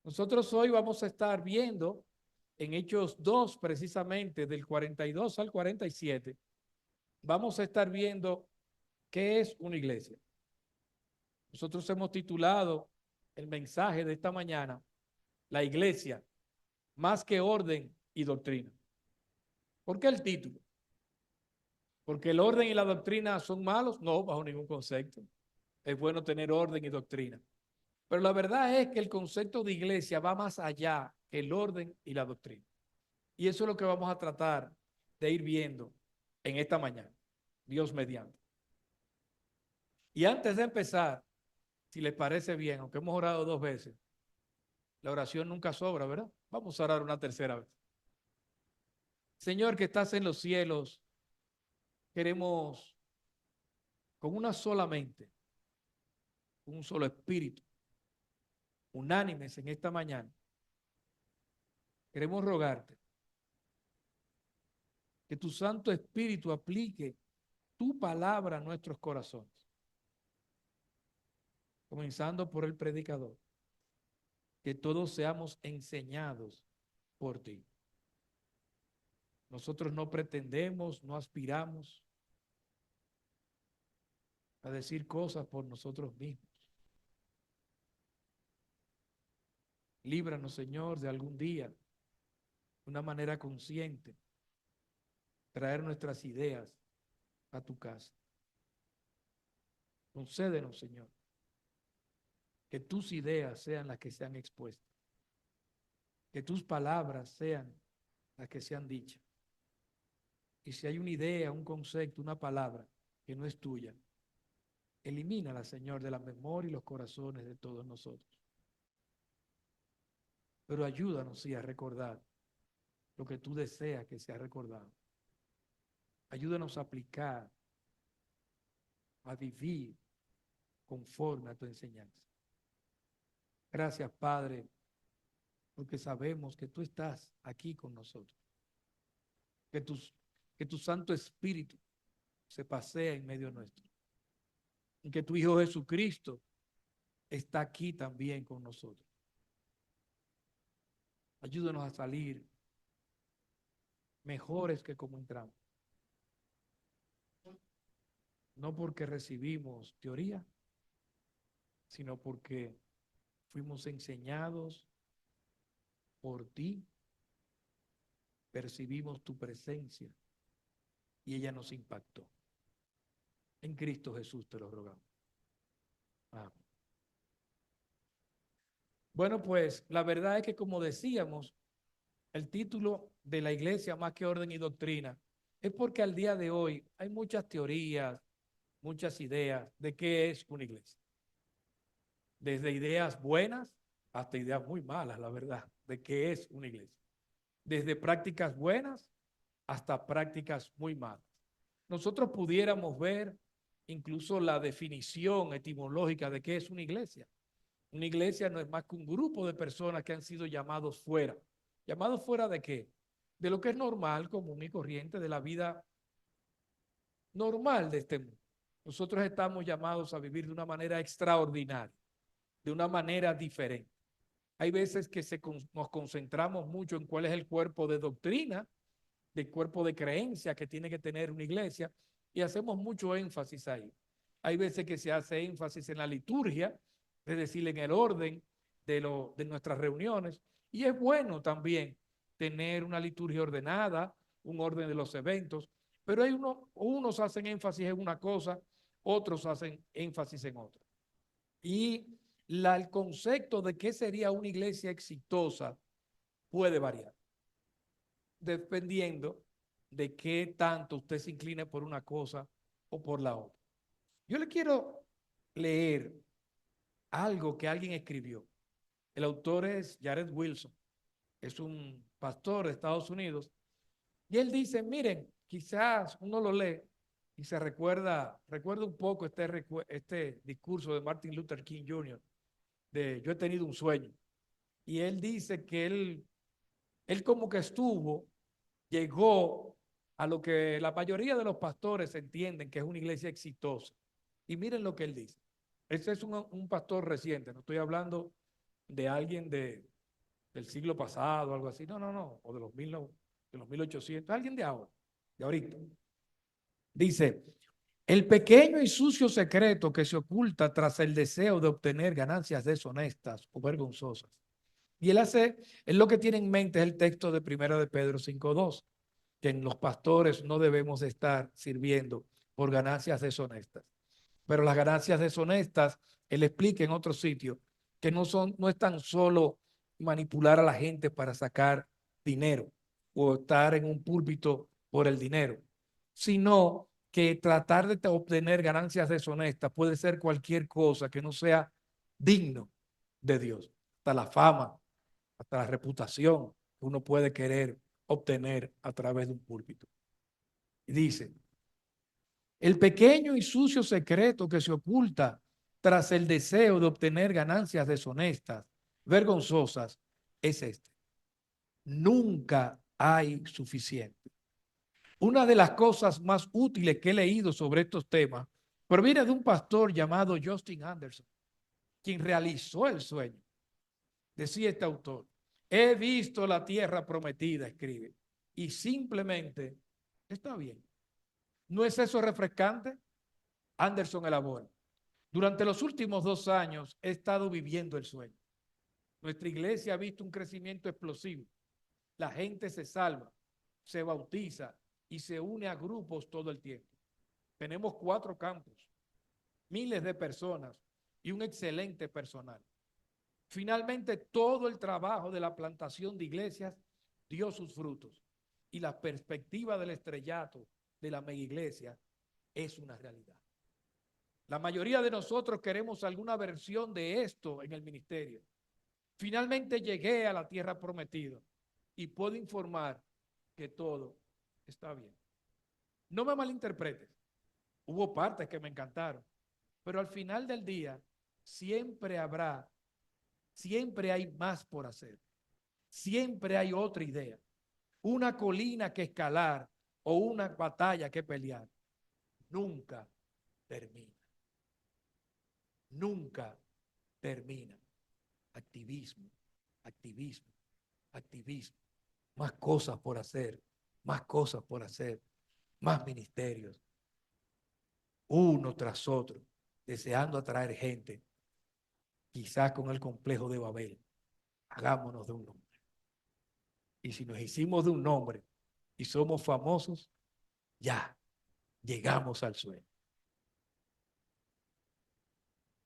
Nosotros hoy vamos a estar viendo en Hechos 2, precisamente del 42 al 47, vamos a estar viendo qué es una iglesia. Nosotros hemos titulado el mensaje de esta mañana, la iglesia, más que orden y doctrina. ¿Por qué el título? ¿Porque el orden y la doctrina son malos? No, bajo ningún concepto. Es bueno tener orden y doctrina. Pero la verdad es que el concepto de iglesia va más allá que el orden y la doctrina. Y eso es lo que vamos a tratar de ir viendo en esta mañana, Dios mediante. Y antes de empezar, si les parece bien, aunque hemos orado 2 veces, la oración nunca sobra, ¿verdad? Vamos a orar una tercera vez. Señor que estás en los cielos, queremos con una sola mente, un solo espíritu, unánimes en esta mañana, queremos rogarte que tu Santo Espíritu aplique tu palabra a nuestros corazones, comenzando por el predicador, que todos seamos enseñados por ti. Nosotros no pretendemos, no aspiramos a decir cosas por nosotros mismos. Líbranos, Señor, de algún día, de una manera consciente, traer nuestras ideas a tu casa. Concédenos, Señor, que tus ideas sean las que sean expuestas, que tus palabras sean las que sean dichas. Y si hay una idea, un concepto, una palabra que no es tuya, elimínala, Señor, de la memoria y los corazones de todos nosotros. Pero ayúdanos, sí, a recordar lo que tú deseas que sea recordado. Ayúdanos a aplicar, a vivir conforme a tu enseñanza. Gracias, Padre, porque sabemos que tú estás aquí con nosotros, que que tu Santo Espíritu se pasea en medio nuestro, y que tu Hijo Jesucristo está aquí también con nosotros. Ayúdanos a salir mejores que como entramos, no porque recibimos teoría, sino porque fuimos enseñados por ti, percibimos tu presencia y ella nos impactó. En Cristo Jesús te lo rogamos. Amén. Bueno, pues la verdad es que, como decíamos, el título de la iglesia, más que orden y doctrina, es porque al día de hoy hay muchas teorías, muchas ideas de qué es una iglesia. Desde ideas buenas hasta ideas muy malas, la verdad, de qué es una iglesia. Desde prácticas buenas hasta prácticas muy malas. Nosotros pudiéramos ver incluso la definición etimológica de qué es una iglesia. Una iglesia no es más que un grupo de personas que han sido llamados fuera. ¿Llamados fuera de qué? De lo que es normal, común y corriente, de la vida normal de este mundo. Nosotros estamos llamados a vivir de una manera extraordinaria, de una manera diferente. Hay veces que nos concentramos mucho en cuál es el cuerpo de doctrina, del cuerpo de creencia que tiene que tener una iglesia, y hacemos mucho énfasis ahí. Hay veces que se hace énfasis en la liturgia, es decir, en el orden de nuestras reuniones, y es bueno también tener una liturgia ordenada, un orden de los eventos, pero hay unos hacen énfasis en una cosa, otros hacen énfasis en otra. Y el concepto de qué sería una iglesia exitosa puede variar, dependiendo de qué tanto usted se incline por una cosa o por la otra. Yo le quiero leer algo que alguien escribió. El autor es Jared Wilson, es un pastor de Estados Unidos, y él dice, miren, quizás uno lo lee y se recuerda un poco este discurso de Martin Luther King Jr., de yo he tenido un sueño. Y él dice que él como que llegó a lo que la mayoría de los pastores entienden que es una iglesia exitosa. Y miren lo que él dice. Ese es un pastor reciente, no estoy hablando de alguien del siglo pasado, algo así. No, no, no, o de de los 1800, alguien de ahora, de ahorita. Dice, el pequeño y sucio secreto que se oculta tras el deseo de obtener ganancias deshonestas o vergonzosas. Y él lo que tiene en mente es el texto de 1 de Pedro 5:2, que en los pastores no debemos estar sirviendo por ganancias deshonestas. Pero las ganancias deshonestas, él explica en otro sitio, que no es tan solo manipular a la gente para sacar dinero o estar en un púlpito por el dinero, sino que tratar de obtener ganancias deshonestas puede ser cualquier cosa que no sea digno de Dios, hasta la fama, hasta la reputación que uno puede querer obtener a través de un púlpito. Y dice, el pequeño y sucio secreto que se oculta tras el deseo de obtener ganancias deshonestas, vergonzosas, es este. Nunca hay suficiente. Una de las cosas más útiles que he leído sobre estos temas proviene de un pastor llamado Justin Anderson, quien realizó el sueño. Decía este autor, he visto la tierra prometida, escribe, y simplemente está bien. ¿No es eso refrescante? Anderson elabora. Durante los últimos 2 años he estado viviendo el sueño. Nuestra iglesia ha visto un crecimiento explosivo. La gente se salva, se bautiza y se une a grupos todo el tiempo. Tenemos 4 campos, miles de personas y un excelente personal. Finalmente, todo el trabajo de la plantación de iglesias dio sus frutos y la perspectiva del estrellato de la mega iglesia es una realidad. La mayoría de nosotros queremos alguna versión de esto en el ministerio. Finalmente llegué a la tierra prometida y puedo informar que todo está bien. No me malinterpretes. Hubo partes que me encantaron, pero al final del día siempre hay más por hacer. Siempre hay otra idea, una colina que escalar o una batalla que pelear. Nunca termina. Nunca termina. Activismo, activismo, activismo. Más cosas por hacer, más cosas por hacer, más ministerios. Uno tras otro, deseando atraer gente, quizás con el complejo de Babel. Hagámonos de un nombre. Y si nos hicimos de un nombre y somos famosos, ya llegamos al sueño.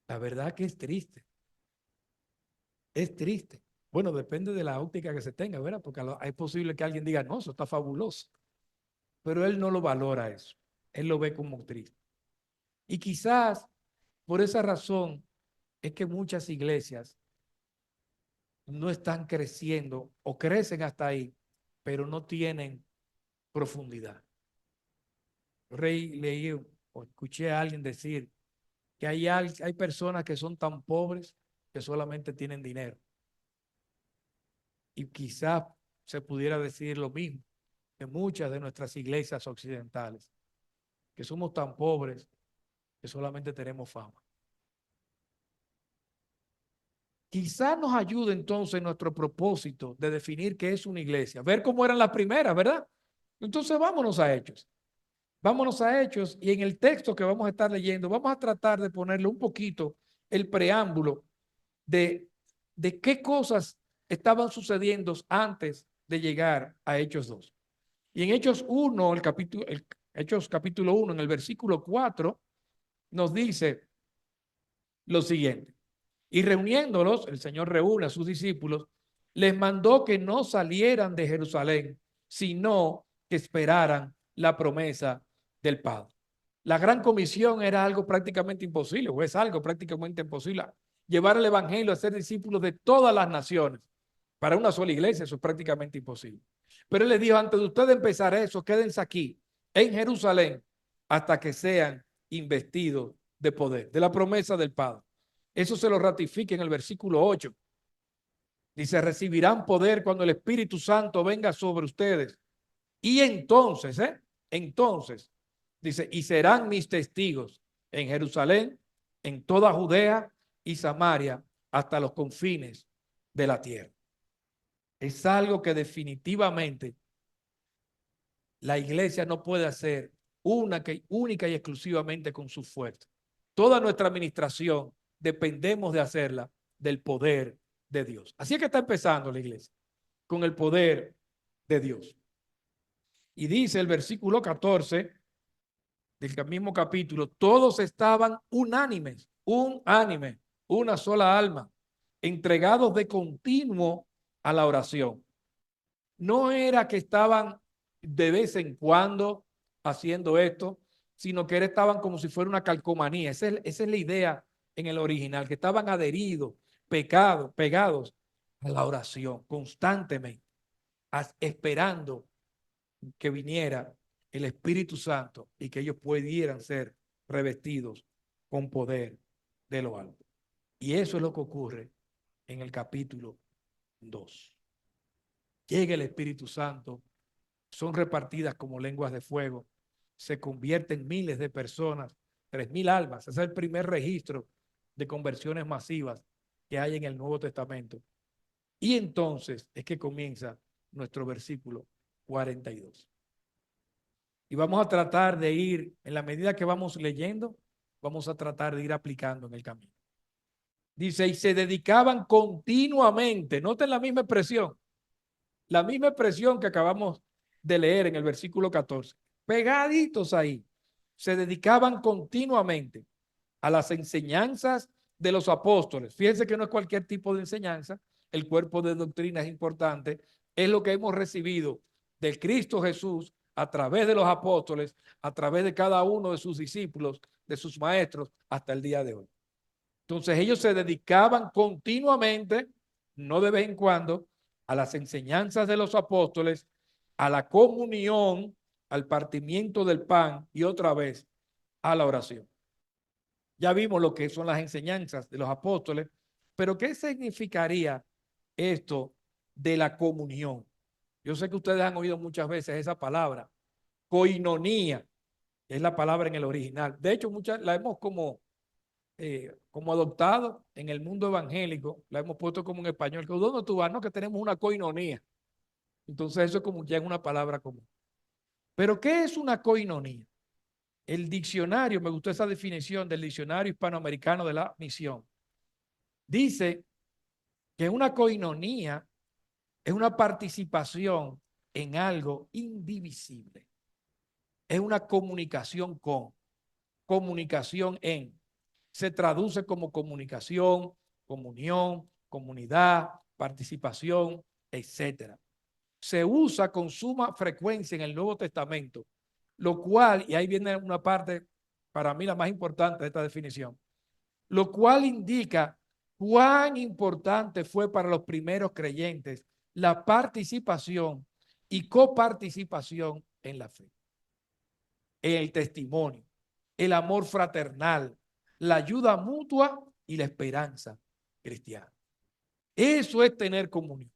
La verdad que es triste. Es triste. Bueno, depende de la óptica que se tenga, ¿verdad? Porque es posible que alguien diga, no, eso está fabuloso. Pero él no lo valora eso. Él lo ve como triste. Y quizás por esa razón es que muchas iglesias no están creciendo o crecen hasta ahí, pero no tienen profundidad. Leí o escuché a alguien decir que hay personas que son tan pobres que solamente tienen dinero. Y quizás se pudiera decir lo mismo de muchas de nuestras iglesias occidentales, que somos tan pobres que solamente tenemos fama. Quizás nos ayude entonces nuestro propósito de definir qué es una iglesia, ver cómo eran las primeras, ¿verdad? Entonces vámonos a Hechos. Vámonos a Hechos y en el texto que vamos a estar leyendo, vamos a tratar de ponerle un poquito el preámbulo de qué cosas estaban sucediendo antes de llegar a Hechos 2. Y en Hechos 1, Hechos capítulo 1, en el versículo 4, nos dice lo siguiente. Y reuniéndolos, el Señor reúne a sus discípulos, les mandó que no salieran de Jerusalén, sino que esperaran la promesa del Padre. La gran comisión era algo prácticamente imposible, o es algo prácticamente imposible. Llevar el evangelio a ser discípulos de todas las naciones. Para una sola iglesia eso es prácticamente imposible. Pero él les dijo, antes de ustedes empezar eso, quédense aquí, en Jerusalén, hasta que sean investidos de poder, de la promesa del Padre. Eso se lo ratifica en el versículo 8. Dice, recibirán poder cuando el Espíritu Santo venga sobre ustedes. Y entonces, dice, y serán mis testigos en Jerusalén, en toda Judea y Samaria, hasta los confines de la tierra. Es algo que definitivamente la iglesia no puede hacer única y exclusivamente con su fuerza. Toda nuestra administración dependemos de hacerla del poder de Dios. Así es que está empezando la iglesia, con el poder de Dios. Y dice el versículo 14 del mismo capítulo, todos estaban unánimes, una sola alma, entregados de continuo a la oración. No era que estaban de vez en cuando haciendo esto, sino que estaban como si fuera una calcomanía. Esa es la idea en el original, que estaban adheridos, pegados a la oración constantemente, esperando que viniera el Espíritu Santo y que ellos pudieran ser revestidos con poder de lo alto. Y eso es lo que ocurre en el capítulo 2. Llega el Espíritu Santo, son repartidas como lenguas de fuego, se convierten miles de personas, 3,000 almas. Ese es el primer registro de conversiones masivas que hay en el Nuevo Testamento. Y entonces es que comienza nuestro versículo 42. Y vamos a tratar de ir, en la medida que vamos leyendo, vamos a tratar de ir aplicando en el camino. Dice, y se dedicaban continuamente, noten la misma expresión que acabamos de leer en el versículo 14, pegaditos ahí, se dedicaban continuamente a las enseñanzas de los apóstoles. Fíjense que no es cualquier tipo de enseñanza, el cuerpo de doctrina es importante, es lo que hemos recibido del Cristo Jesús a través de los apóstoles, a través de cada uno de sus discípulos, de sus maestros, hasta el día de hoy. Entonces ellos se dedicaban continuamente, no de vez en cuando, a las enseñanzas de los apóstoles, a la comunión, al partimiento del pan y otra vez a la oración. Ya vimos lo que son las enseñanzas de los apóstoles, pero ¿qué significaría esto de la comunión? Yo sé que ustedes han oído muchas veces esa palabra, koinonía, es la palabra en el original. De hecho, muchas la hemos como adoptado en el mundo evangélico, la hemos puesto como en español, que ¿dónde tú vas? No, que tenemos una koinonía. Entonces eso es como ya es una palabra común. Pero ¿qué es una koinonía? El diccionario, me gustó esa definición del diccionario hispanoamericano de la misión. Dice que una koinonía es una participación en algo indivisible. Es una comunicación comunicación en. Se traduce como comunicación, comunión, comunidad, participación, etcétera. Se usa con suma frecuencia en el Nuevo Testamento, lo cual, y ahí viene una parte para mí la más importante de esta definición, lo cual indica cuán importante fue para los primeros creyentes la participación y coparticipación en la fe, el testimonio, el amor fraternal, la ayuda mutua y la esperanza cristiana. Eso es tener comunión.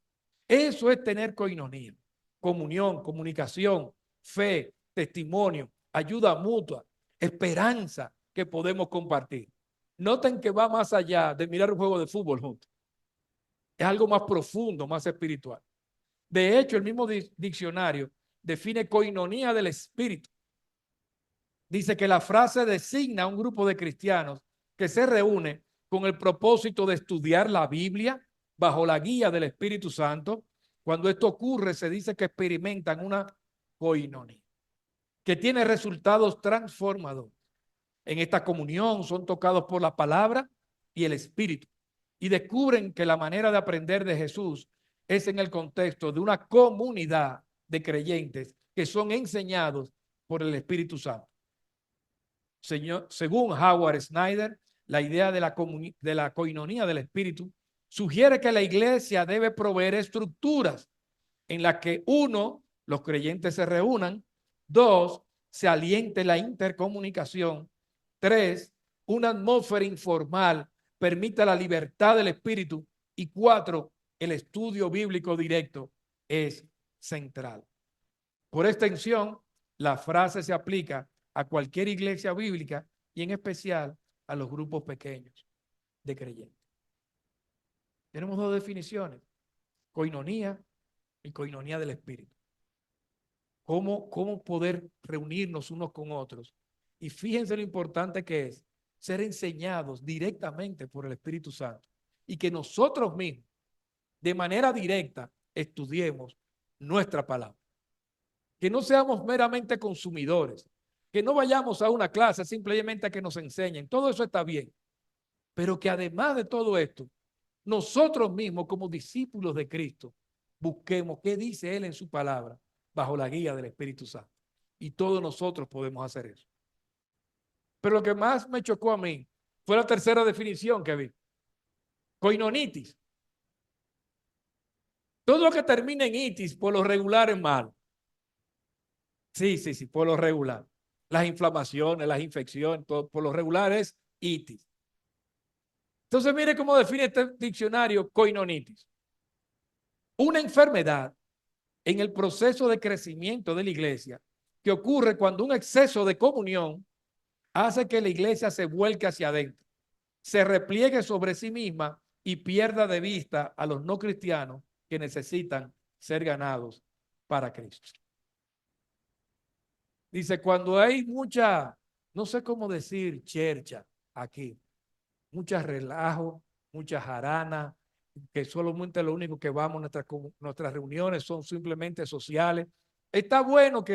Eso es tener koinonía. Comunión, comunicación, fe, testimonio, ayuda mutua, esperanza que podemos compartir. Noten que va más allá de mirar un juego de fútbol juntos. Es algo más profundo, más espiritual. De hecho, el mismo diccionario define koinonía del espíritu. Dice que la frase designa a un grupo de cristianos que se reúne con el propósito de estudiar la Biblia bajo la guía del Espíritu Santo. Cuando esto ocurre, se dice que experimentan una koinonía, que tiene resultados transformadores. En esta comunión son tocados por la palabra y el Espíritu y descubren que la manera de aprender de Jesús es en el contexto de una comunidad de creyentes que son enseñados por el Espíritu Santo. Según Howard Snyder, la idea de la coinonía del Espíritu sugiere que la iglesia debe proveer estructuras en las que, uno, los creyentes se reúnan; dos, se aliente la intercomunicación; tres, una atmósfera informal permita la libertad del espíritu; y cuatro, el estudio bíblico directo es central. Por extensión, la frase se aplica a cualquier iglesia bíblica y en especial a los grupos pequeños de creyentes. Tenemos dos definiciones: koinonía y coinonía del Espíritu. Cómo poder reunirnos unos con otros. Y fíjense lo importante que es ser enseñados directamente por el Espíritu Santo y que nosotros mismos, de manera directa, estudiemos nuestra palabra. Que no seamos meramente consumidores, que no vayamos a una clase simplemente a que nos enseñen. Todo eso está bien, pero que además de todo esto, nosotros mismos como discípulos de Cristo, busquemos qué dice Él en su palabra bajo la guía del Espíritu Santo. Y todos nosotros podemos hacer eso. Pero lo que más me chocó a mí fue la tercera definición que vi. Coinonitis. Todo lo que termina en itis por lo regular es malo. Sí, por lo regular. Las inflamaciones, las infecciones, todo por lo regular es itis. Entonces mire cómo define este diccionario coinonitis. Una enfermedad en el proceso de crecimiento de la iglesia que ocurre cuando un exceso de comunión hace que la iglesia se vuelque hacia adentro, se repliegue sobre sí misma y pierda de vista a los no cristianos que necesitan ser ganados para Cristo. Dice, cuando hay mucha, no sé cómo decir chercha aquí, mucha relajo, mucha jarana, que solamente lo único que vamos a nuestras reuniones son simplemente sociales. Está bueno que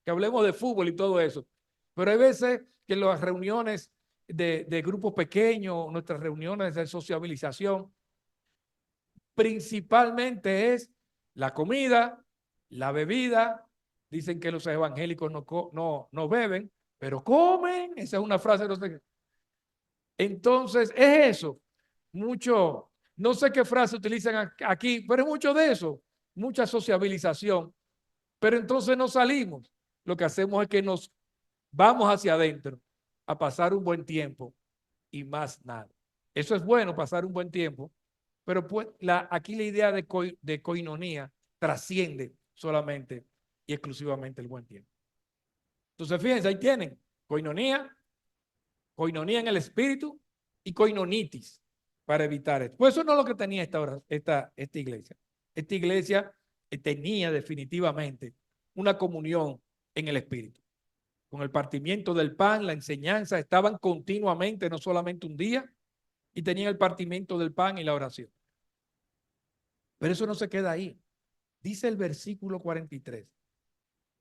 que hablemos de fútbol y todo eso, pero hay veces que las reuniones de grupos pequeños, nuestras reuniones de sociabilización, principalmente es la comida, la bebida. Dicen que los evangélicos no beben, pero comen. Esa es una frase. No sé. Entonces, es eso. Mucho, no sé qué frase utilizan aquí, pero es mucho de eso. Mucha sociabilización. Pero entonces no salimos. Lo que hacemos es que nos vamos hacia adentro a pasar un buen tiempo y más nada. Eso es bueno, pasar un buen tiempo, pero pues aquí la idea de coinonía trasciende solamente y exclusivamente el buen tiempo. Entonces, fíjense, ahí tienen coinonía en el espíritu y coinonitis para evitar esto. Pues eso no es lo que tenía esta iglesia. Esta iglesia tenía definitivamente una comunión en el espíritu. Con el partimiento del pan, la enseñanza, estaban continuamente, no solamente un día, y tenían el partimiento del pan y la oración. Pero eso no se queda ahí. Dice el versículo 43.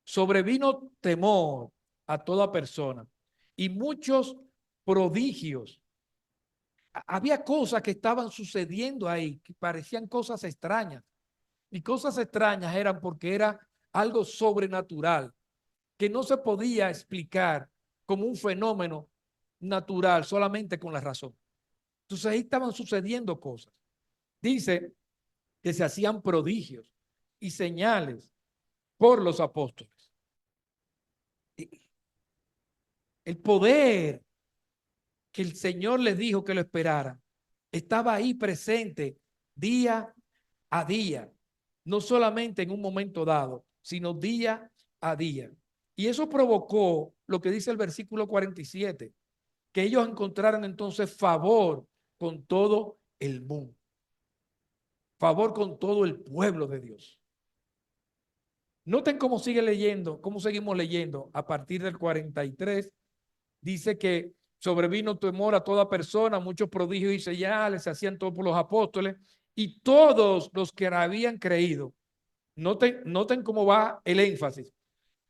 Sobrevino temor a toda persona y muchos prodigios. Había cosas que estaban sucediendo ahí que parecían cosas extrañas. Y cosas extrañas eran porque era algo sobrenatural que no se podía explicar como un fenómeno natural solamente con la razón. Entonces ahí estaban sucediendo cosas. Dice que se hacían prodigios y señales por los apóstoles. El poder que el Señor les dijo que lo esperaran estaba ahí presente día a día, no solamente en un momento dado, sino día a día. Y eso provocó lo que dice el versículo 47, que ellos encontraran entonces favor con todo el mundo, favor con todo el pueblo de Dios. Noten cómo sigue leyendo, cómo seguimos leyendo a partir del 43. Dice que sobrevino temor a toda persona, muchos prodigios y señales se hacían todos por los apóstoles y todos los que habían creído. Noten cómo va el énfasis.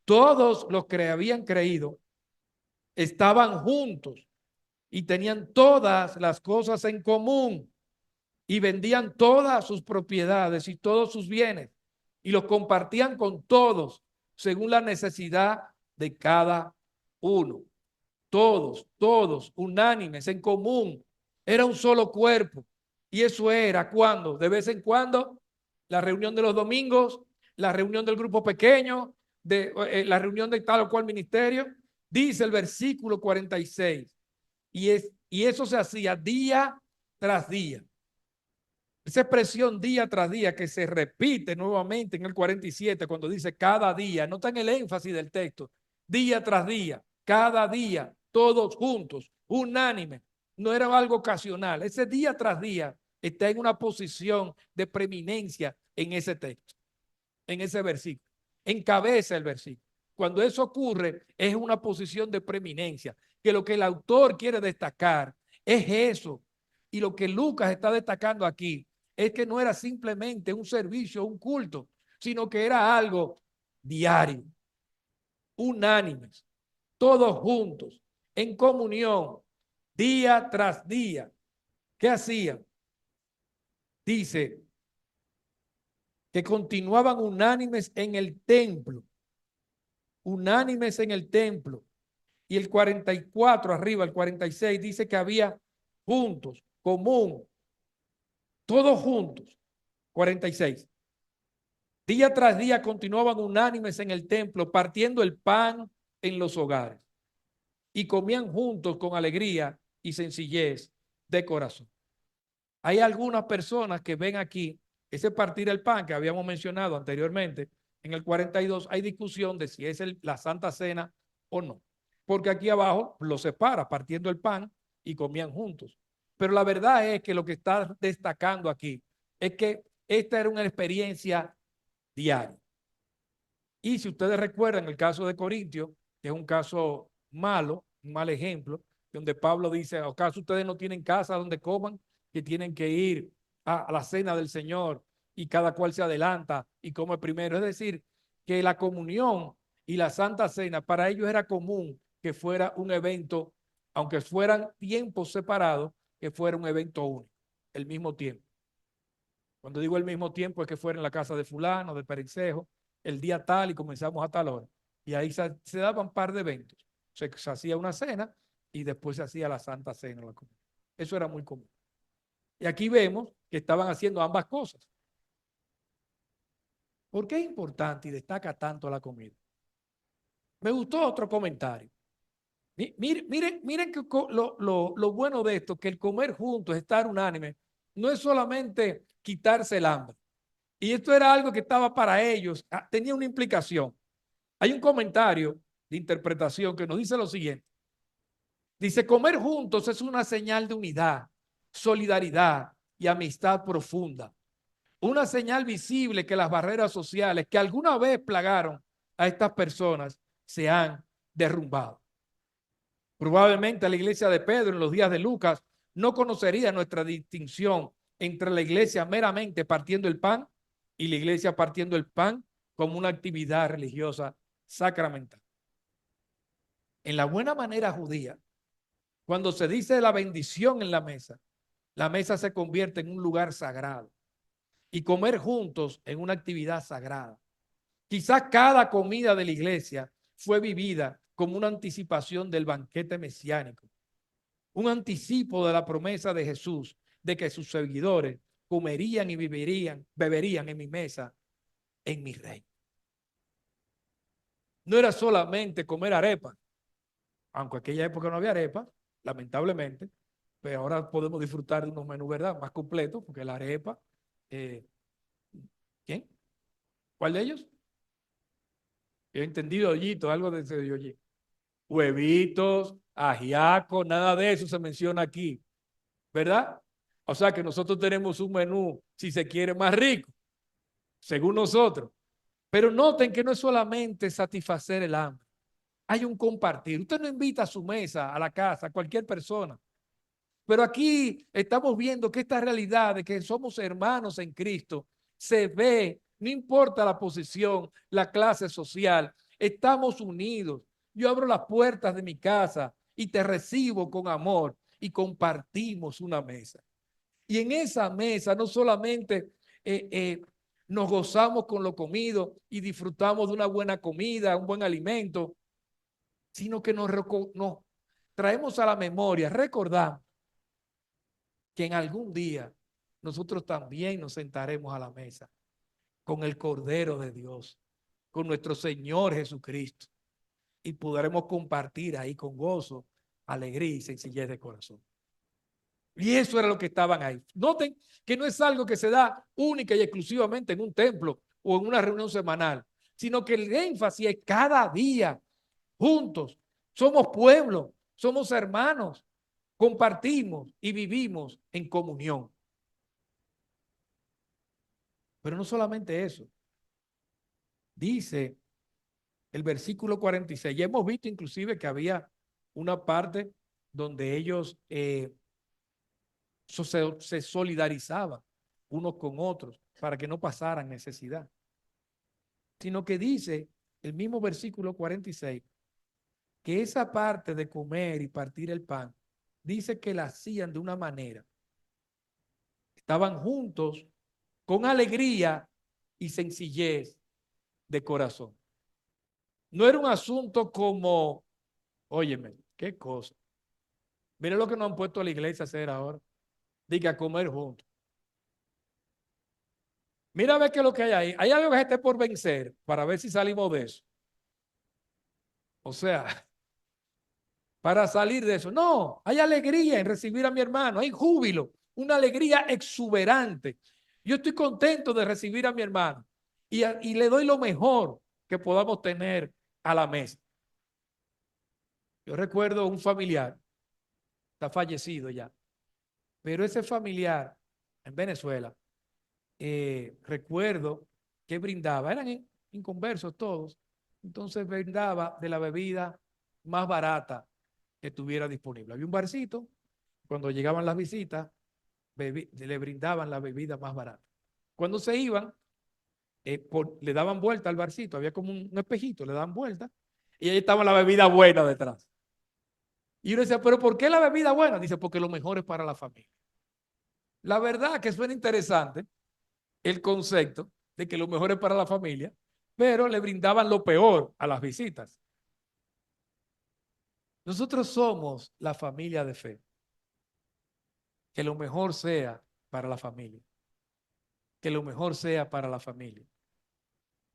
Todos los que habían creído estaban juntos y tenían todas las cosas en común y vendían todas sus propiedades y todos sus bienes y los compartían con todos según la necesidad de cada uno. Todos, unánimes, en común. Era un solo cuerpo. Y eso era cuando, de vez en cuando, la reunión de los domingos, la reunión del grupo pequeño, la reunión de tal o cual ministerio. Dice el versículo 46. Y eso se hacía día tras día. Esa expresión día tras día que se repite nuevamente en el 47 cuando dice cada día, notan el énfasis del texto, día tras día, cada día, todos juntos, unánime, no era algo ocasional, ese día tras día está en una posición de preeminencia en ese texto, en ese versículo. Encabeza el versículo. Cuando eso ocurre, es una posición de preeminencia, que lo que el autor quiere destacar es eso. Y lo que Lucas está destacando aquí es que no era simplemente un servicio, un culto, sino que era algo diario, unánimes, todos juntos, en comunión, día tras día. ¿Qué hacían? Dice que continuaban unánimes en el templo, unánimes en el templo. Y el 44 arriba, el 46, dice que había juntos, común, todos juntos. 46. Día tras día continuaban unánimes en el templo, partiendo el pan en los hogares y comían juntos con alegría y sencillez de corazón. Hay algunas personas que ven aquí ese partir el pan que habíamos mencionado anteriormente. En el 42 hay discusión de si es la Santa Cena o no, porque aquí abajo lo separa partiendo el pan y comían juntos. Pero la verdad es que lo que está destacando aquí es que esta era una experiencia diaria. Y si ustedes recuerdan el caso de Corintio, que es un caso malo, un mal ejemplo, donde Pablo dice, ¿acaso ustedes no tienen casa donde coman? Que tienen que ir a la cena del Señor y cada cual se adelanta y come primero. Es decir, que la comunión y la Santa Cena para ellos era común que fuera un evento, aunque fueran tiempos separados, que fuera un evento único, el mismo tiempo. Cuando digo el mismo tiempo es que fuera en la casa de fulano, de Perencejo, el día tal y comenzamos a tal hora. Y ahí se daban un par de eventos. Se hacía una cena y después se hacía la Santa Cena. Eso era muy común. Y aquí vemos que estaban haciendo ambas cosas. ¿Por qué es importante y destaca tanto la comida? Me gustó otro comentario. Miren que lo bueno de esto, que el comer juntos, estar unánime, no es solamente quitarse el hambre. Y esto era algo que estaba para ellos, tenía una implicación. Hay un comentario de interpretación que nos dice lo siguiente. Dice, comer juntos es una señal de unidad, solidaridad y amistad profunda. Una señal visible que las barreras sociales que alguna vez plagaron a estas personas se han derrumbado. Probablemente la iglesia de Pedro en los días de Lucas no conocería nuestra distinción entre la iglesia meramente partiendo el pan y la iglesia partiendo el pan como una actividad religiosa sacramental. En la buena manera judía, cuando se dice la bendición en la mesa se convierte en un lugar sagrado y comer juntos en una actividad sagrada. Quizás cada comida de la iglesia fue vivida como una anticipación del banquete mesiánico, un anticipo de la promesa de Jesús de que sus seguidores comerían y beberían en mi mesa, en mi reino. No era solamente comer arepa, aunque en aquella época no había arepa, lamentablemente, pero ahora podemos disfrutar de unos menús, ¿verdad?, más completos, porque la arepa, ¿quién? ¿Cuál de ellos? Yo he entendido hoyito, algo de ese hoyito. Huevitos, ajiaco, nada de eso se menciona aquí, ¿verdad? O sea que nosotros tenemos un menú, si se quiere, más rico, según nosotros. Pero noten que no es solamente satisfacer el hambre, hay un compartir. Usted no invita a su mesa, a la casa, a cualquier persona. Pero aquí estamos viendo que esta realidad de que somos hermanos en Cristo se ve, no importa la posición, la clase social, estamos unidos. Yo abro las puertas de mi casa y te recibo con amor y compartimos una mesa. Y en esa mesa no solamente nos gozamos con lo comido y disfrutamos de una buena comida, un buen alimento, sino que nos traemos a la memoria, recordamos que en algún día nosotros también nos sentaremos a la mesa con el Cordero de Dios, con nuestro Señor Jesucristo, y podremos compartir ahí con gozo, alegría y sencillez de corazón. Y eso era lo que estaban ahí. Noten que no es algo que se da única y exclusivamente en un templo o en una reunión semanal, sino que el énfasis es cada día, juntos. Somos pueblo, somos hermanos, compartimos y vivimos en comunión. Pero no solamente eso. Dice el versículo 46. Ya hemos visto inclusive que había una parte donde ellos se solidarizaban unos con otros para que no pasaran necesidad. Sino que dice el mismo versículo 46 que esa parte de comer y partir el pan, dice que la hacían de una manera. Estaban juntos con alegría y sencillez de corazón. No era un asunto como, óyeme, qué cosa. Mire lo que nos han puesto a la iglesia a hacer ahora. Diga, comer juntos. Mira a ver qué es lo que hay ahí. Hay algo que se esté por vencer para ver si salimos de eso. O sea, para salir de eso. No, hay alegría en recibir a mi hermano, hay júbilo, una alegría exuberante. Yo estoy contento de recibir a mi hermano y le doy lo mejor que podamos tener a la mesa. Yo recuerdo un familiar, está fallecido ya, pero ese familiar en Venezuela, recuerdo que brindaba, eran inconversos todos, entonces brindaba de la bebida más barata que estuviera disponible. Había un barcito, cuando llegaban las visitas, le brindaban la bebida más barata. Cuando se iban, le daban vuelta al barcito, había como un espejito, le daban vuelta, y ahí estaba la bebida buena detrás. Y uno decía, pero ¿por qué la bebida buena? Dice, porque lo mejor es para la familia. La verdad que suena interesante el concepto de que lo mejor es para la familia, pero le brindaban lo peor a las visitas. Nosotros somos la familia de fe. Que lo mejor sea para la familia. Que lo mejor sea para la familia.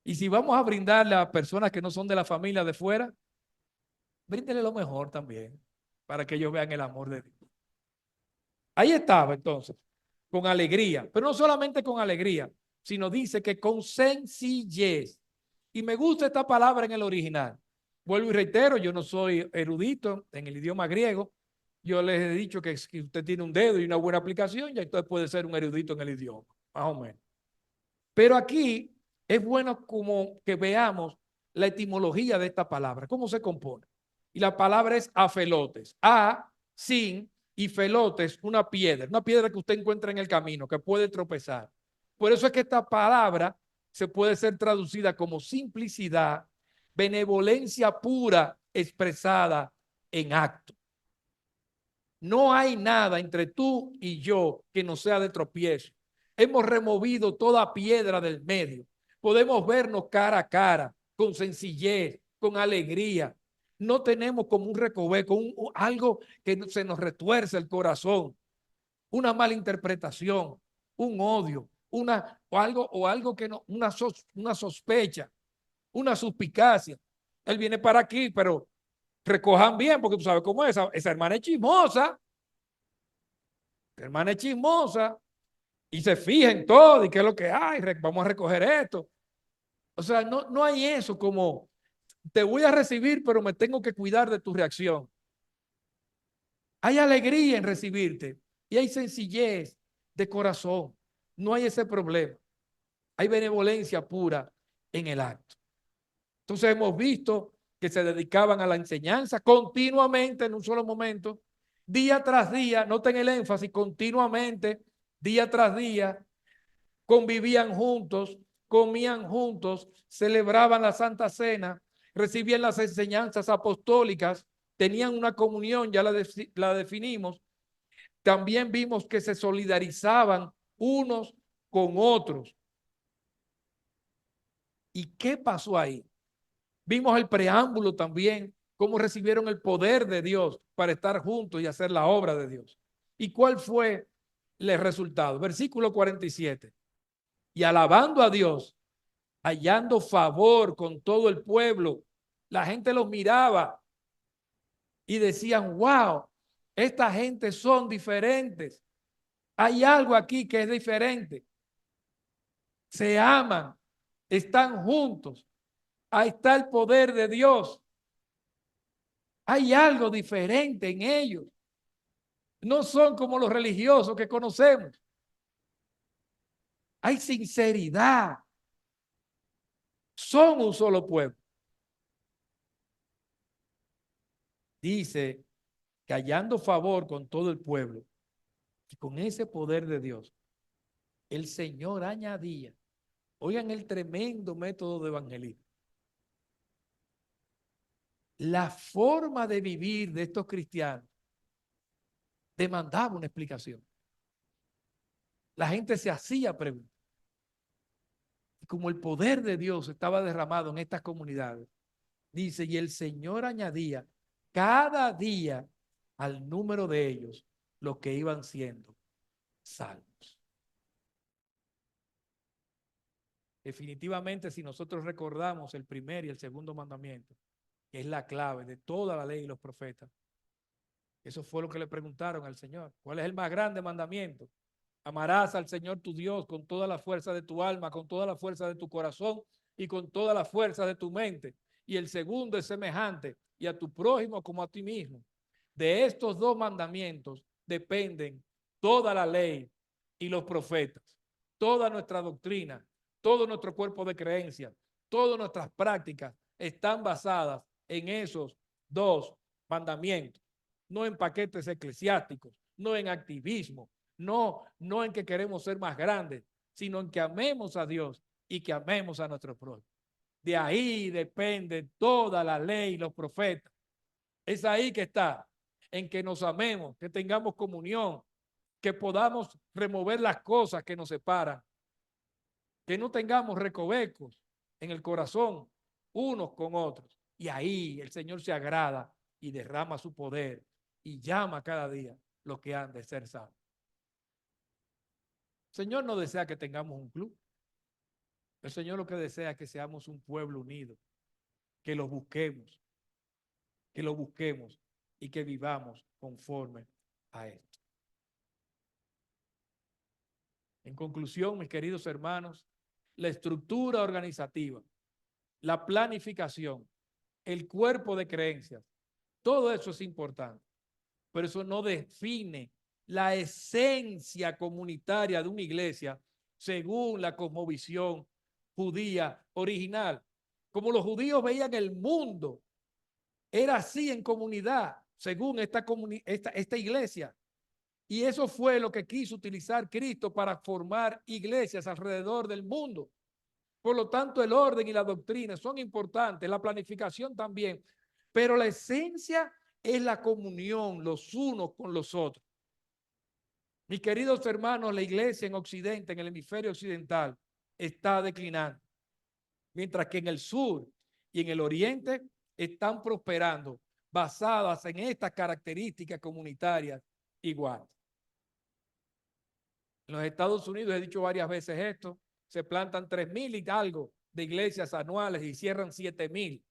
Y si vamos a brindarle a personas que no son de la familia de fuera, bríndele lo mejor también, para que ellos vean el amor de Dios. Ahí estaba entonces, con alegría, pero no solamente con alegría, sino dice que con sencillez. Y me gusta esta palabra en el original. Vuelvo y reitero, yo no soy erudito en el idioma griego. Yo les he dicho que si usted tiene un dedo y una buena aplicación, ya entonces puede ser un erudito en el idioma, más o menos. Pero aquí es bueno como que veamos la etimología de esta palabra, cómo se compone. Y la palabra es afelotes. A, sin, y felotes, una piedra que usted encuentra en el camino, que puede tropezar. Por eso es que esta palabra se puede ser traducida como simplicidad, benevolencia pura expresada en acto. No hay nada entre tú y yo que no sea de tropiezo. Hemos removido toda piedra del medio. Podemos vernos cara a cara, con sencillez, con alegría. No tenemos como un recoveco, algo que se nos retuerce el corazón, una mala interpretación, un odio, o algo que no, una sospecha, una suspicacia. Él viene para aquí, pero recojan bien, porque tú sabes cómo es. Esa hermana es chismosa. La hermana es chismosa y se fija en todo y qué es lo que hay, vamos a recoger esto. O sea, no hay eso como te voy a recibir, pero me tengo que cuidar de tu reacción. Hay alegría en recibirte y hay sencillez de corazón. No hay ese problema. Hay benevolencia pura en el acto. Entonces hemos visto que se dedicaban a la enseñanza continuamente en un solo momento, día tras día, noten el énfasis, continuamente, día tras día, convivían juntos, comían juntos, celebraban la Santa Cena, recibían las enseñanzas apostólicas, tenían una comunión, ya la definimos. También vimos que se solidarizaban unos con otros. ¿Y qué pasó ahí? Vimos el preámbulo también, cómo recibieron el poder de Dios para estar juntos y hacer la obra de Dios. ¿Y cuál fue el resultado? Versículo 47. Y alabando a Dios, hallando favor con todo el pueblo, la gente los miraba y decían, wow, esta gente son diferentes. Hay algo aquí que es diferente. Se aman, están juntos. Ahí está el poder de Dios. Hay algo diferente en ellos. No son como los religiosos que conocemos. hay sinceridad, son un solo pueblo. Dice que hallando favor con todo el pueblo y con ese poder de Dios, el Señor añadía, oigan el tremendo método de evangelismo, la forma de vivir de estos cristianos demandaba una explicación. La gente se hacía preguntas. Y como el poder de Dios estaba derramado en estas comunidades, dice, y el Señor añadía cada día al número de ellos los que iban siendo salvos. Definitivamente, si nosotros recordamos el primer y el segundo mandamiento, que es la clave de toda la ley y los profetas, eso fue lo que le preguntaron al Señor. ¿Cuál es el más grande mandamiento? Amarás al Señor tu Dios con toda la fuerza de tu alma, con toda la fuerza de tu corazón y con toda la fuerza de tu mente. Y el segundo es semejante, y a tu prójimo como a ti mismo. De estos dos mandamientos dependen toda la ley y los profetas, toda nuestra doctrina, todo nuestro cuerpo de creencias, todas nuestras prácticas están basadas en esos dos mandamientos, no en paquetes eclesiásticos, no en activismo, no en que queremos ser más grandes, sino en que amemos a Dios y que amemos a nuestro prójimo. De ahí depende toda la ley y los profetas. Es ahí que está, en que nos amemos, que tengamos comunión, que podamos remover las cosas que nos separan, que no tengamos recovecos en el corazón unos con otros. Y ahí el Señor se agrada y derrama su poder y llama cada día los que han de ser salvos. El Señor no desea que tengamos un club. El Señor lo que desea es que seamos un pueblo unido, que lo busquemos y que vivamos conforme a esto. En conclusión, mis queridos hermanos, la estructura organizativa, la planificación, el cuerpo de creencias, todo eso es importante, pero eso no define la esencia comunitaria de una iglesia según la cosmovisión judía original. Como los judíos veían el mundo, era así en comunidad, según esta iglesia. Y eso fue lo que quiso utilizar Cristo para formar iglesias alrededor del mundo. Por lo tanto, el orden y la doctrina son importantes, la planificación también, pero la esencia es la comunión los unos con los otros. Mis queridos hermanos, la iglesia en Occidente, en el hemisferio occidental, está declinando, mientras que en el sur y en el oriente están prosperando, basadas en estas características comunitarias iguales. En los Estados Unidos, he dicho varias veces esto, se plantan 3,000 y algo de iglesias anuales y cierran 7,000.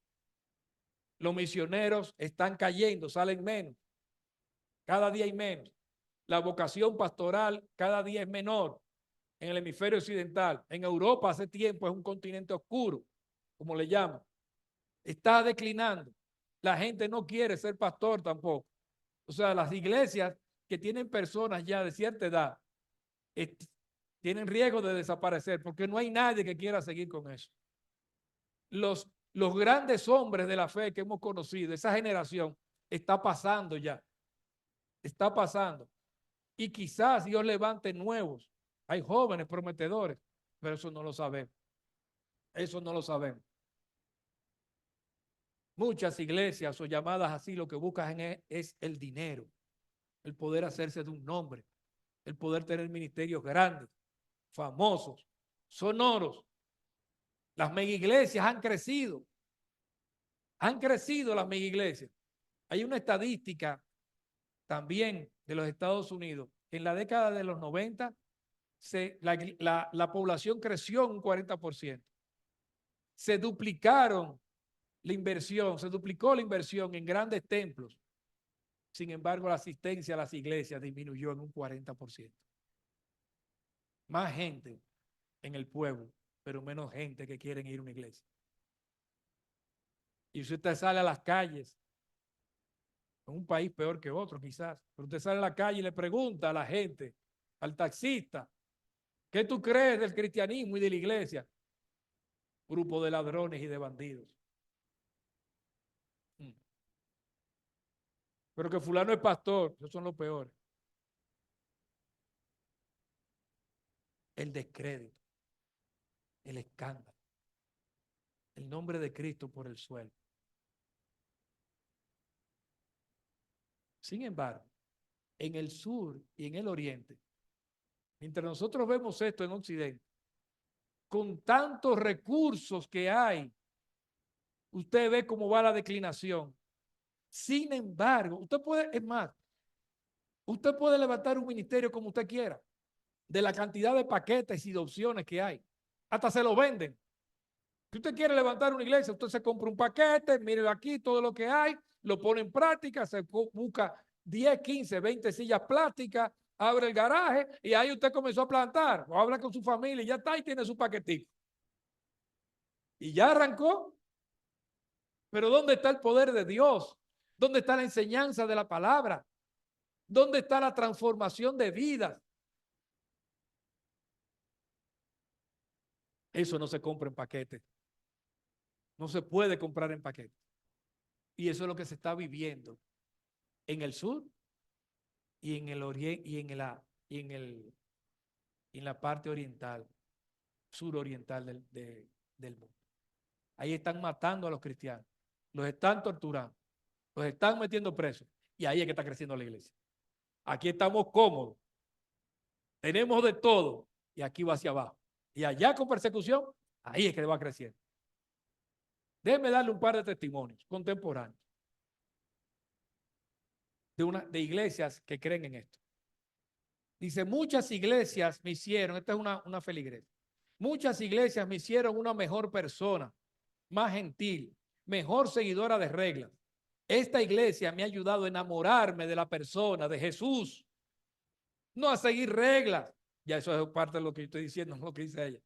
Los misioneros están cayendo, salen menos, cada día hay menos. La vocación pastoral cada día es menor en el hemisferio occidental. En Europa hace tiempo es un continente oscuro, como le llaman. Está declinando. La gente no quiere ser pastor tampoco. O sea, las iglesias que tienen personas ya de cierta edad tienen riesgo de desaparecer porque no hay nadie que quiera seguir con eso. Los grandes hombres de la fe que hemos conocido, esa generación, está pasando ya. Está pasando. Y quizás Dios levante nuevos. Hay jóvenes prometedores, pero eso no lo sabemos. Eso no lo sabemos. Muchas iglesias o llamadas así lo que buscan es el dinero, el poder hacerse de un nombre, el poder tener ministerios grandes, famosos, sonoros. Las megaiglesias han crecido las megaiglesias. Hay una estadística también de los Estados Unidos. En la década de los 90, la población creció en un 40%. Se duplicó la inversión en grandes templos. Sin embargo, la asistencia a las iglesias disminuyó en un 40%. Más gente en el pueblo, pero menos gente que quieren ir a una iglesia. Y si usted sale a las calles, en un país peor que otro quizás, pero usted sale a la calle y le pregunta a la gente, al taxista, ¿Qué tú crees del cristianismo y de la iglesia? Grupo de ladrones y de bandidos. Mm. Pero que fulano es pastor, esos son los peores. El descrédito, el escándalo, el nombre de Cristo por el suelo. Sin embargo, en el sur y en el oriente, mientras nosotros vemos esto en Occidente, con tantos recursos que hay, usted ve cómo va la declinación. Sin embargo, usted puede, es más, usted puede levantar un ministerio como usted quiera, de la cantidad de paquetes y de opciones que hay. Hasta se lo venden. Si usted quiere levantar una iglesia, usted se compra un paquete, mire aquí todo lo que hay, lo pone en práctica, se busca 10, 15, 20 sillas plásticas, abre el garaje y ahí usted comenzó a plantar o habla con su familia y ya está y tiene su paquetito. Y ya arrancó. Pero ¿dónde está el poder de Dios? ¿Dónde está la enseñanza de la palabra? ¿Dónde está la transformación de vidas? Eso no se compra en paquete. No se puede comprar en paquete. Y eso es lo que se está viviendo en el sur y en el oriente y en la parte oriental, suroriental del mundo. Ahí están matando a los cristianos, los están torturando, los están metiendo presos y ahí es que está creciendo la iglesia. Aquí estamos cómodos, tenemos de todo y aquí va hacia abajo. Y allá con persecución, ahí es que va creciendo. Déjenme darle un par de testimonios contemporáneos de iglesias que creen en esto. Dice, muchas iglesias me hicieron, esta es una feligresía, muchas iglesias me hicieron una mejor persona, más gentil, mejor seguidora de reglas. Esta iglesia me ha ayudado a enamorarme de la persona, de Jesús, no a seguir reglas. Ya eso es parte de lo que estoy diciendo, no lo que dice ella.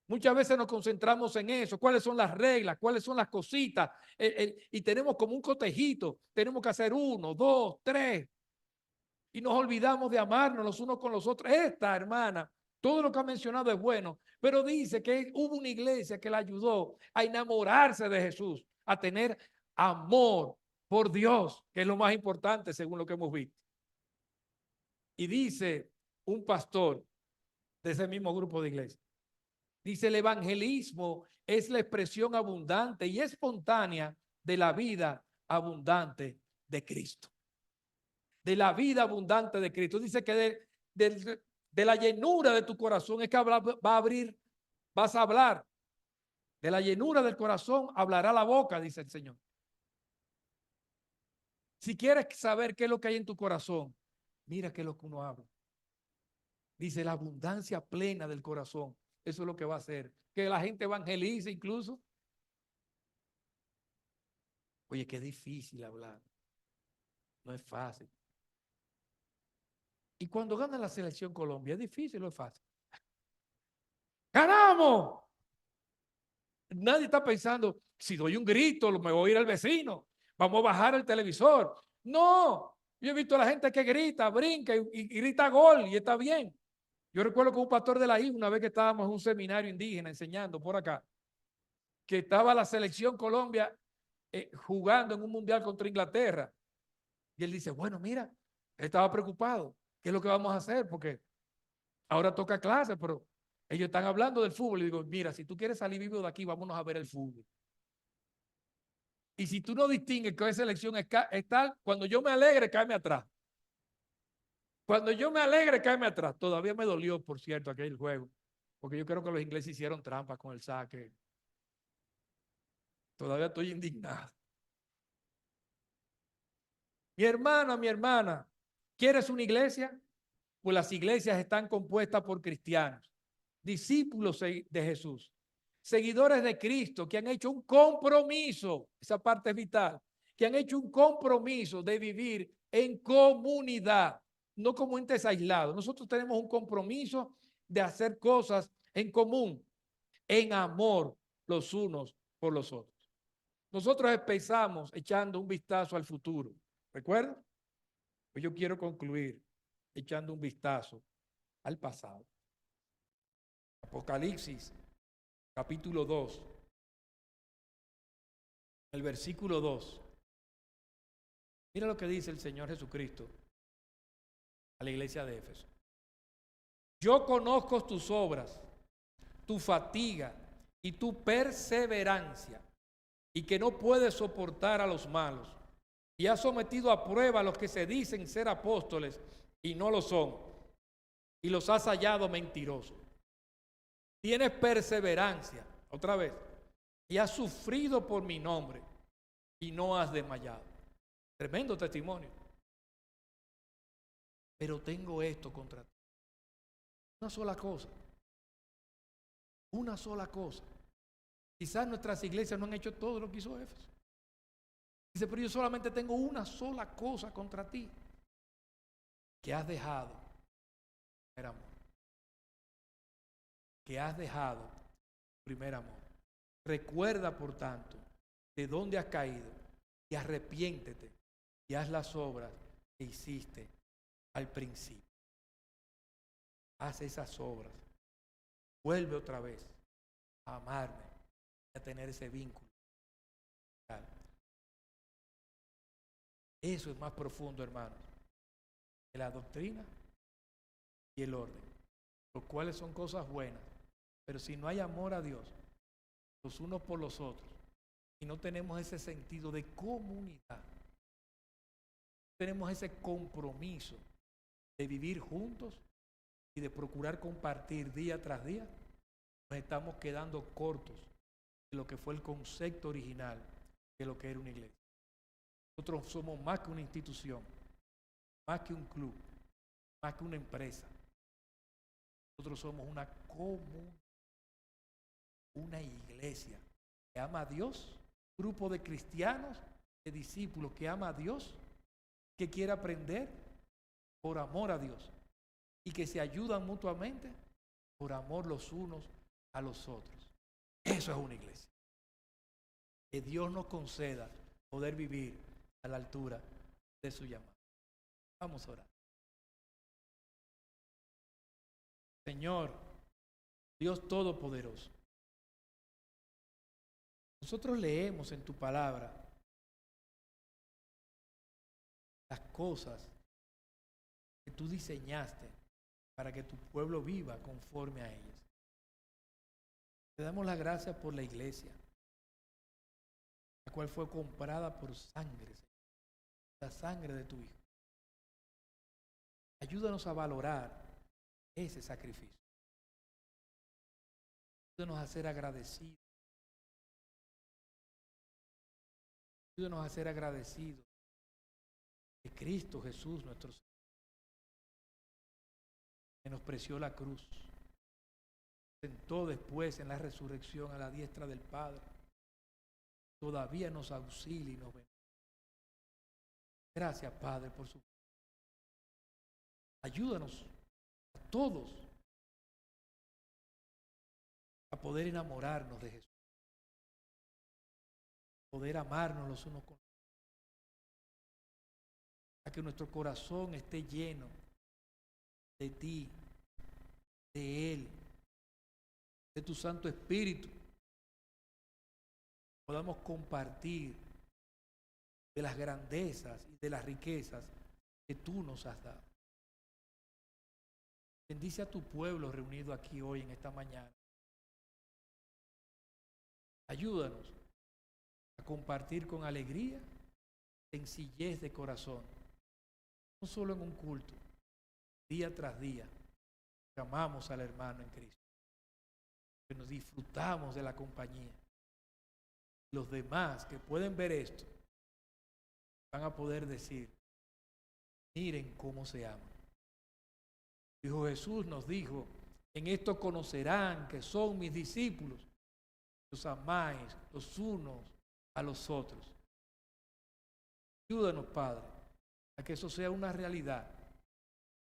Muchas veces nos concentramos en eso, cuáles son las reglas, cuáles son las cositas, y tenemos como un cotejito, tenemos que hacer 1, 2, 3, y nos olvidamos de amarnos los unos con los otros. Esta hermana, todo lo que ha mencionado es bueno, pero dice que hubo una iglesia que la ayudó a enamorarse de Jesús, a tener amor por Dios, que es lo más importante según lo que hemos visto. Y dice un pastor de ese mismo grupo de iglesia, dice, el evangelismo es la expresión abundante y espontánea de la vida abundante de Cristo. De la vida abundante de Cristo. Dice que de la llenura de tu corazón es que vas a hablar. De la llenura del corazón hablará la boca, dice el Señor. Si quieres saber qué es lo que hay en tu corazón, mira qué es lo que uno habla. Dice la abundancia plena del corazón. Eso es lo que va a hacer. Que la gente evangelice incluso. Oye, qué difícil hablar. No es fácil. Y cuando gana la selección Colombia, ¿es difícil o es fácil? ¡Ganamos! Nadie está pensando, si doy un grito, me voy a ir al vecino. Vamos a bajar el televisor. No, yo he visto a la gente que grita, brinca y grita gol y está bien. Yo recuerdo que un pastor de la isla, una vez que estábamos en un seminario indígena enseñando por acá, que estaba la selección Colombia jugando en un mundial contra Inglaterra. Y él dice, bueno, mira, él estaba preocupado. ¿Qué es lo que vamos a hacer? Porque ahora toca clase, pero ellos están hablando del fútbol. Y digo, mira, si tú quieres salir vivo de aquí, vámonos a ver el fútbol. Y si tú no distingues que esa elección es tal, cuando yo me alegre, cáeme atrás. Cuando yo me alegre, cáeme atrás. Todavía me dolió, por cierto, aquel juego. Porque yo creo que los ingleses hicieron trampa con el saque. Todavía estoy indignado. Mi hermana, ¿quieres una iglesia? Pues las iglesias están compuestas por cristianos, discípulos de Jesús, seguidores de Cristo que han hecho un compromiso, esa parte es vital, que han hecho un compromiso de vivir en comunidad, no como entes aislados. Nosotros tenemos un compromiso de hacer cosas en común, en amor los unos por los otros. Nosotros empezamos echando un vistazo al futuro, ¿recuerdan? Pues yo quiero concluir echando un vistazo al pasado. Apocalipsis, capítulo 2, el versículo 2. Mira lo que dice el Señor Jesucristo a la iglesia de Éfeso. Yo conozco tus obras, tu fatiga y tu perseverancia, y que no puedes soportar a los malos, y has sometido a prueba a los que se dicen ser apóstoles y no lo son, y los has hallado mentirosos. Tienes perseverancia, otra vez, y has sufrido por mi nombre, y no has desmayado. Tremendo testimonio. Pero tengo esto contra ti. Una sola cosa. Una sola cosa. Quizás nuestras iglesias no han hecho todo lo que hizo Éfeso. Dice, pero yo solamente tengo una sola cosa contra ti. Que has dejado primer amor. Que has dejado primer amor. Recuerda, por tanto, de dónde has caído y arrepiéntete y haz las obras que hiciste al principio. Haz esas obras. Vuelve otra vez a amarme y a tener ese vínculo. Eso es más profundo, hermanos, que la doctrina y el orden, los cuales son cosas buenas. Pero si no hay amor a Dios, los unos por los otros, y no tenemos ese sentido de comunidad, tenemos ese compromiso de vivir juntos y de procurar compartir día tras día, nos estamos quedando cortos de lo que fue el concepto original de lo que era una iglesia. Nosotros somos más que una institución, más que un club, más que una empresa. Nosotros somos una comunidad, una iglesia que ama a Dios, un grupo de cristianos, de discípulos que ama a Dios, que quiere aprender por amor a Dios y que se ayudan mutuamente por amor los unos a los otros. Eso es una iglesia. Que Dios nos conceda poder vivir a la altura de su llamado. Vamos a orar. Señor, Dios Todopoderoso, nosotros leemos en tu palabra las cosas que tú diseñaste para que tu pueblo viva conforme a ellas. Te damos las gracias por la iglesia, la cual fue comprada por sangre, la sangre de tu Hijo. Ayúdanos a valorar ese sacrificio. Ayúdanos a ser agradecidos. Ayúdanos a ser agradecidos de Cristo Jesús, nuestro Señor, que menospreció la cruz, sentó después en la resurrección a la diestra del Padre, todavía nos auxilia y nos bendice. Gracias, Padre, por su. Ayúdanos a todos a poder enamorarnos de Jesús, poder amarnos los unos con los otros, a que nuestro corazón esté lleno de ti, de Él, de tu Santo Espíritu. Podamos compartir de las grandezas y de las riquezas que tú nos has dado. Bendice a tu pueblo reunido aquí hoy en esta mañana. Ayúdanos a compartir con alegría, sencillez de corazón, no solo en un culto, día tras día, que amamos al hermano en Cristo, que nos disfrutamos de la compañía. Los demás que pueden ver esto van a poder decir, miren cómo se aman. Hijo Jesús nos dijo, en esto conocerán que son mis discípulos, los amáis los unos a los otros. Ayúdanos, Padre, a que eso sea una realidad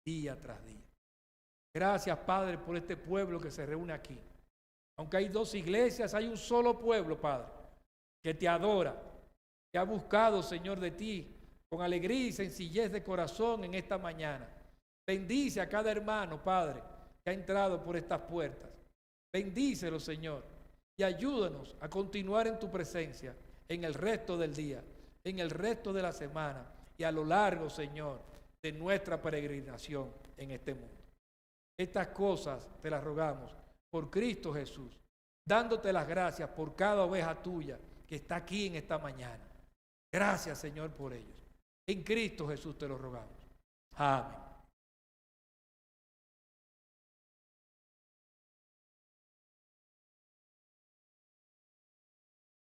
día tras día. Gracias, Padre, por este pueblo que se reúne aquí. Aunque hay dos iglesias, hay un solo pueblo, Padre, que te adora, que ha buscado, Señor, de ti con alegría y sencillez de corazón en esta mañana. Bendice a cada hermano, Padre, que ha entrado por estas puertas. Bendícelo, Señor, y ayúdanos a continuar en tu presencia en el resto del día, en el resto de la semana y a lo largo, Señor, de nuestra peregrinación en este mundo. Estas cosas te las rogamos por Cristo Jesús, dándote las gracias por cada oveja tuya que está aquí en esta mañana. Gracias, Señor, por ellos. En Cristo Jesús te lo rogamos. Amén.